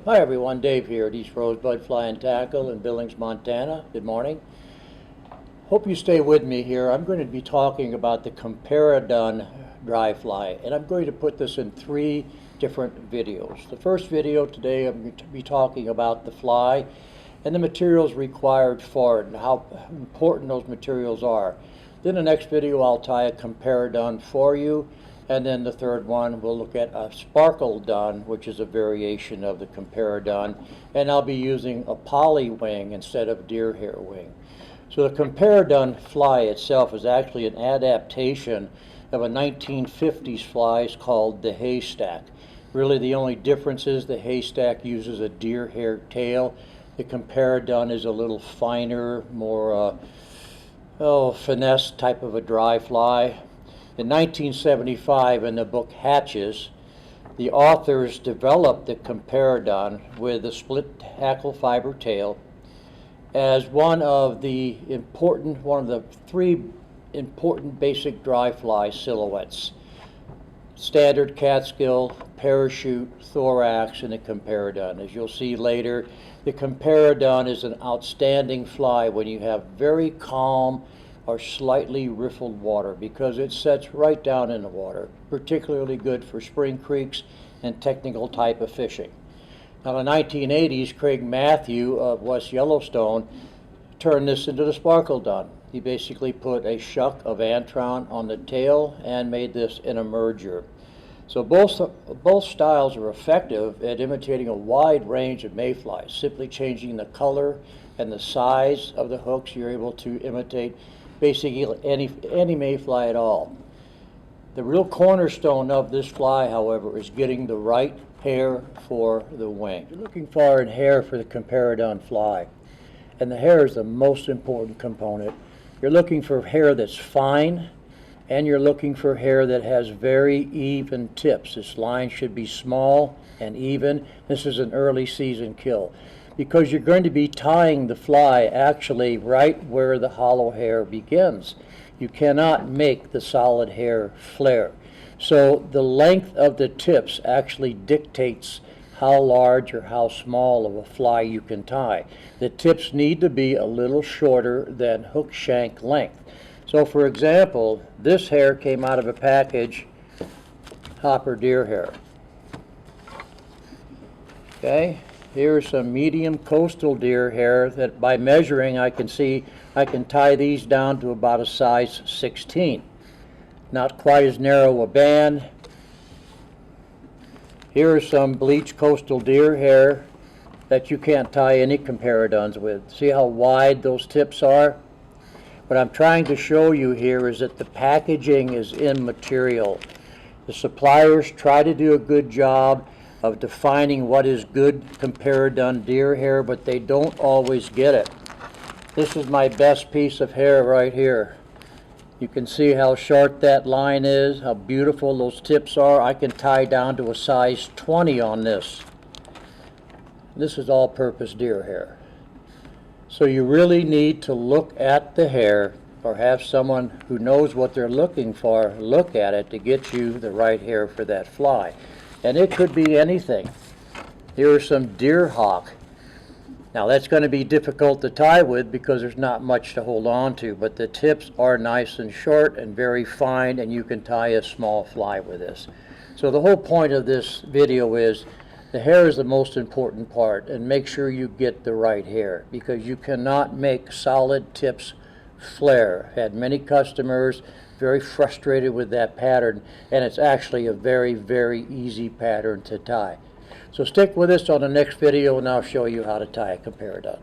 Hi everyone, Dave here at East Rosebud Fly and Tackle in Billings, Montana. Good morning. Hope you stay with me here. I'm going to be talking about the Comparadun dry fly, and I'm going to put this in 3 different videos. The first video today, I'm going to be talking about the fly and the materials required for it and how important those materials are. Then the next video, I'll tie a Comparadun for you. And then the third one, we'll look at a sparkle dun, which is a variation of the Comparadun. And I'll be using a poly wing instead of deer hair wing. So the Comparadun fly itself is actually an adaptation of a 1950s fly called the haystack. Really the only difference is the haystack uses a deer hair tail. The Comparadun is a little finer, more finesse type of a dry fly. In 1975, in the book Hatches, the authors developed the Comparadun with a split hackle fiber tail as one of the 3 important basic dry fly silhouettes: standard catskill, parachute, thorax, and the Comparadun. As you'll see later, the Comparadun is an outstanding fly when you have very calm or slightly riffled water, because it sets right down in the water. Particularly good for spring creeks and technical type of fishing. Now in the 1980s, Craig Matthew of West Yellowstone turned this into the sparkle dun. He basically put a shuck of antron on the tail and made this in a merger. So both styles are effective at imitating a wide range of mayflies. Simply changing the color and the size of the hooks, you're able to imitate basically any mayfly at all. The real cornerstone of this fly, however, is getting the right hair for the wing. You're looking for hair for the Comparadun fly, and the hair is the most important component. You're looking for hair that's fine, and you're looking for hair that has very even tips. This line should be small and even. This is an early season kill, because you're going to be tying the fly actually right where the hollow hair begins. You cannot make the solid hair flare. So the length of the tips actually dictates how large or how small of a fly you can tie. The tips need to be a little shorter than hook shank length. So for example, this hair came out of a package, hopper deer hair. Okay. Here's some medium coastal deer hair that by measuring I can see I can tie these down to about a size 16. Not quite as narrow a band. Here is some bleached coastal deer hair that you can't tie any Comparaduns with. See how wide those tips are? What I'm trying to show you here is that the packaging is immaterial. The suppliers try to do a good job of defining what is good Comparadun deer hair, but they don't always get it. This is my best piece of hair right here. You can see how short that line is, how beautiful those tips are. I can tie down to a size 20 on this. This is all-purpose deer hair. So you really need to look at the hair, or have someone who knows what they're looking for look at it to get you the right hair for that fly. And it could be anything. Here are some deer hawk. Now that's going to be difficult to tie with because there's not much to hold on to, but the tips are nice and short and very fine, and you can tie a small fly with this. So the whole point of this video is the hair is the most important part, and make sure you get the right hair, because you cannot make solid tips flare. I've had many customers very frustrated with that pattern, and it's actually a very, very easy pattern to tie. So stick with us on the next video, and I'll show you how to tie a Comparadun.